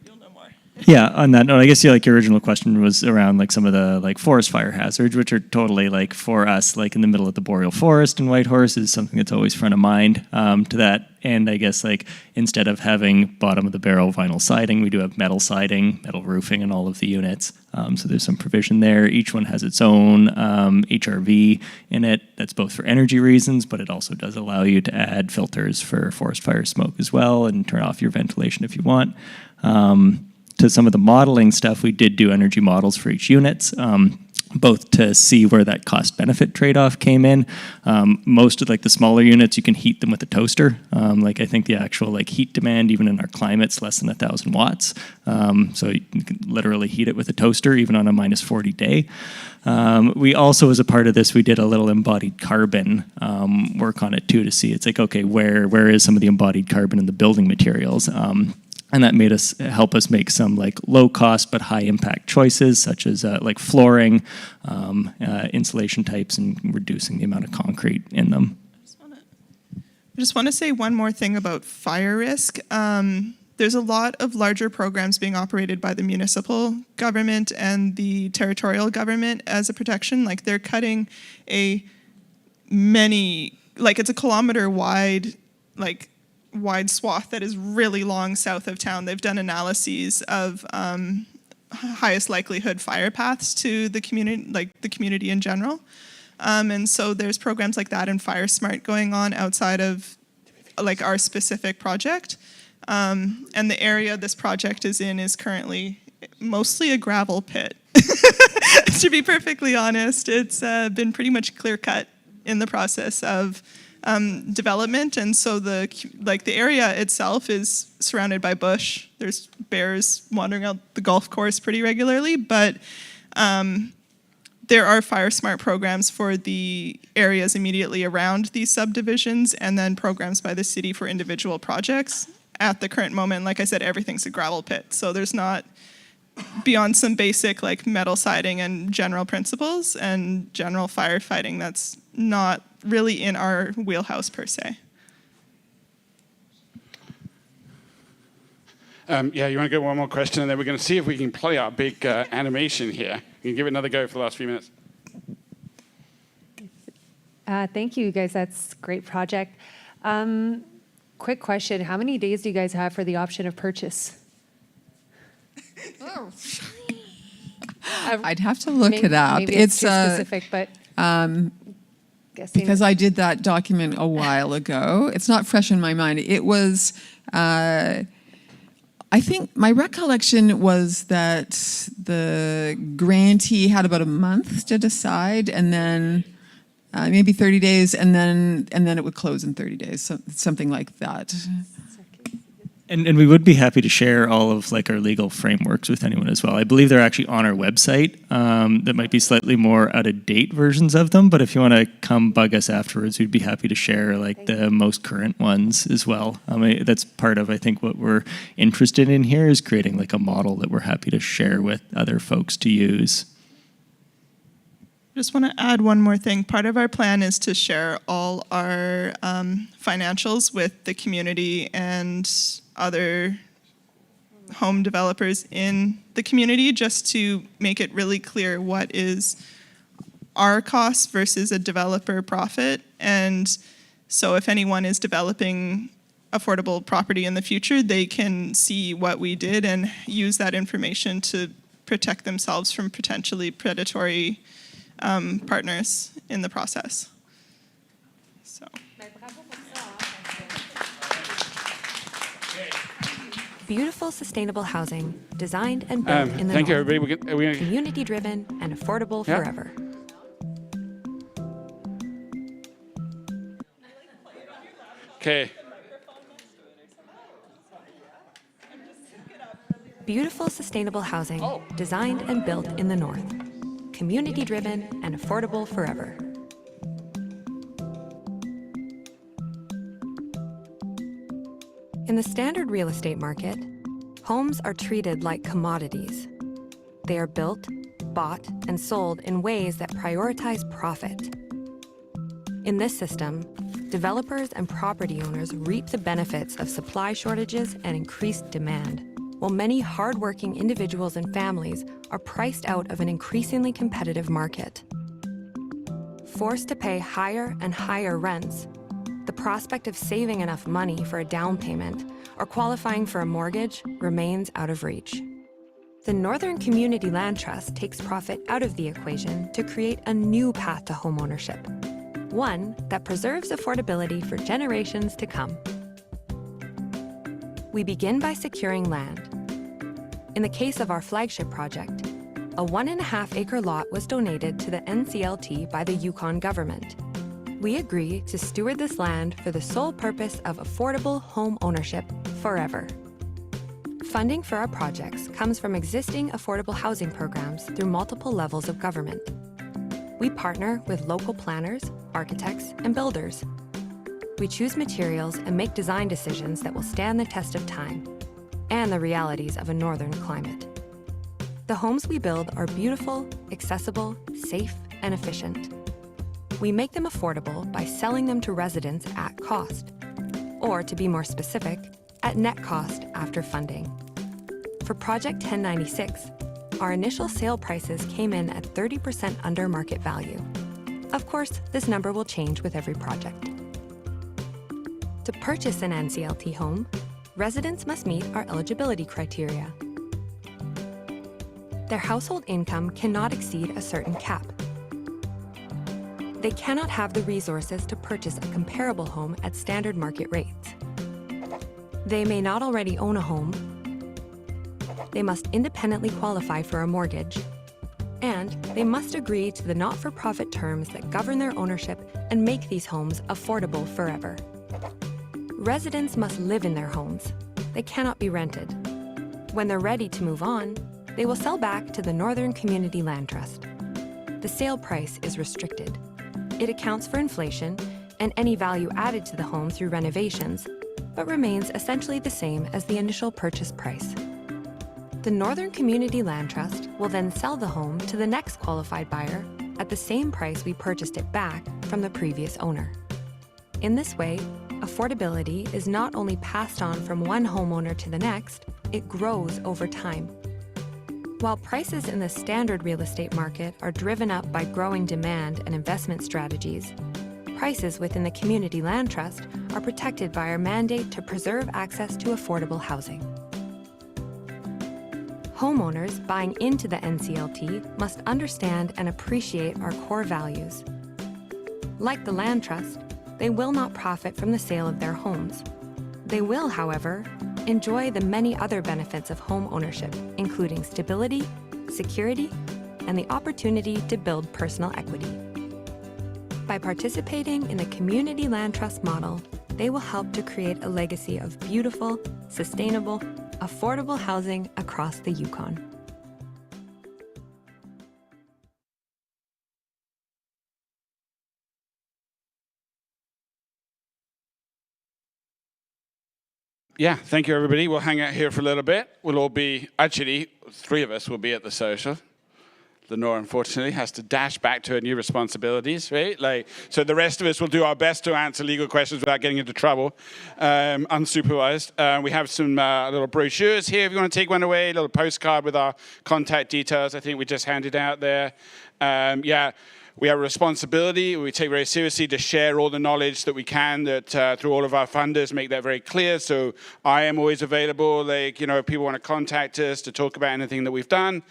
you'll know more. Yeah, on that note, I guess your original question was around like some of the like forest fire hazards, which are totally like for us, like in the middle of the boreal forest in Whitehorse is something that's always front of mind to that. And I guess like instead of having bottom of the barrel vinyl siding, we do have metal siding, metal roofing in all of the units. So there's some provision there. Each one has its own HRV in it. That's both for energy reasons, but it also does allow you to add filters for forest fire smoke as well and turn off your ventilation if you want. To some of the modeling stuff, we did do energy models for each unit, both to see where that cost-benefit trade-off came in. Most of like the smaller units, you can heat them with a toaster. I think the actual like heat demand, even in our climate's less than 1,000 watts. So you can literally heat it with a toaster, even on a -40 day. We also, as a part of this, we did a little embodied carbon work on it too, to see it's like, okay, where is some of the embodied carbon in the building materials? And that made us help us make some like low cost but high impact choices, such as like flooring, insulation types, and reducing the amount of concrete in them. I just want to say one more thing about fire risk. There's a lot of larger programs being operated by the municipal government and the territorial government as a protection. Like they're cutting it's a kilometer wide, wide swath that is really long south of town. They've done analyses of highest likelihood fire paths to the community, like the community in general. And so there's programs like that and Fire Smart going on outside of like our specific project. And the area this project is in is currently mostly a gravel pit. To be perfectly honest, it's been pretty much clear cut in the process of development, and so the area itself is surrounded by bush. There's bears wandering out the golf course pretty regularly, but there are Fire Smart programs for the areas immediately around these subdivisions, and then programs by the city for individual projects. At the current moment, like I said, everything's a gravel pit, so there's not, beyond some basic like metal siding and general principles and general firefighting, that's not really in our wheelhouse per se. You want to get one more question, and then we're going to see if we can play our big animation here. You can give it another go for the last few minutes. Thank you, guys. That's a great project. Quick question. How many days do you guys have for the option of purchase? Oh. I'd have to look it up. Maybe it's too specific, but guessing. Because I did that document a while ago. It's not fresh in my mind. It was, I think my recollection was that the grantee had about a month to decide, and then maybe 30 days, and then it would close in 30 days, so something like that. And we would be happy to share all of like our legal frameworks with anyone as well. I believe they're actually on our website. That might be slightly more out of date versions of them, but if you want to come bug us afterwards, we'd be happy to share like the most current ones as well. I mean, that's part of, I think, what we're interested in here is creating like a model that we're happy to share with other folks to use. Just want to add one more thing. Part of our plan is to share all our financials with the community and other home developers in the community, just to make it really clear what is our cost versus a developer profit. And so if anyone is developing affordable property in the future, they can see what we did and use that information to protect themselves from potentially predatory partners in the process. So. Beautiful, sustainable housing, designed and built in the Thank you, north. everybody. We Community-driven and affordable Yeah. forever. Okay. Beautiful, sustainable housing, designed and built in the north. Community-driven and affordable forever. In the standard real estate market, homes are treated like commodities. They are built, bought, and sold in ways that prioritize profit. In this system, developers and property owners reap the benefits of supply shortages and increased demand, while many hardworking individuals and families are priced out of an increasingly competitive market. Forced to pay higher and higher rents, the prospect of saving enough money for a down payment or qualifying for a mortgage remains out of reach. The Northern Community Land Trust takes profit out of the equation to create a new path to homeownership, one that preserves affordability for generations to come. We begin by securing land. In the case of our flagship project, a 1.5-acre lot was donated to the NCLT by the Yukon government. We agree to steward this land for the sole purpose of affordable home ownership forever. Funding for our projects comes from existing affordable housing programs through multiple levels of government. We partner with local planners, architects, and builders. We choose materials and make design decisions that will stand the test of time and the realities of a northern climate. The homes we build are beautiful, accessible, safe, and efficient. We make them affordable by selling them to residents at cost, or to be more specific, at net cost after funding. For Project 1096, our initial sale prices came in at 30% under market value. Of course, this number will change with every project. To purchase an NCLT home, residents must meet our eligibility criteria. Their household income cannot exceed a certain cap. They cannot have the resources to purchase a comparable home at standard market rates. They may not already own a home. They must independently qualify for a mortgage. And they must agree to the not-for-profit terms that govern their ownership and make these homes affordable forever. Residents must live in their homes. They cannot be rented. When they're ready to move on, they will sell back to the Northern Community Land Trust. The sale price is restricted. It accounts for inflation and any value added to the home through renovations, but remains essentially the same as the initial purchase price. The Northern Community Land Trust will then sell the home to the next qualified buyer at the same price we purchased it back from the previous owner. In this way, affordability is not only passed on from one homeowner to the next, it grows over time. While prices in the standard real estate market are driven up by growing demand and investment strategies, prices within the Community Land Trust are protected by our mandate to preserve access to affordable housing. Homeowners buying into the NCLT must understand and appreciate our core values. Like the Land Trust, they will not profit from the sale of their homes. They will, however, enjoy the many other benefits of home ownership, including stability, security, and the opportunity to build personal equity. By participating in the Community Land Trust model, they will help to create a legacy of beautiful, sustainable, affordable housing across the Yukon. Yeah, thank you, everybody. We'll hang out here for a little bit. We'll all be, actually, 3 of us will be at the social. Lenore, unfortunately, has to dash back to her new responsibilities, right? So the rest of us will do our best to answer legal questions without getting into trouble, unsupervised. We have some little brochures here if you want to take one away, a little postcard with our contact details I think we just handed out there. We have a responsibility, we take very seriously, to share all the knowledge that we can through all of our funders, make that very clear. So I am always available, if people want to contact us to talk about anything that we've done.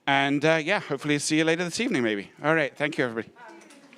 And hopefully see you later this evening maybe. All right, thank you everybody.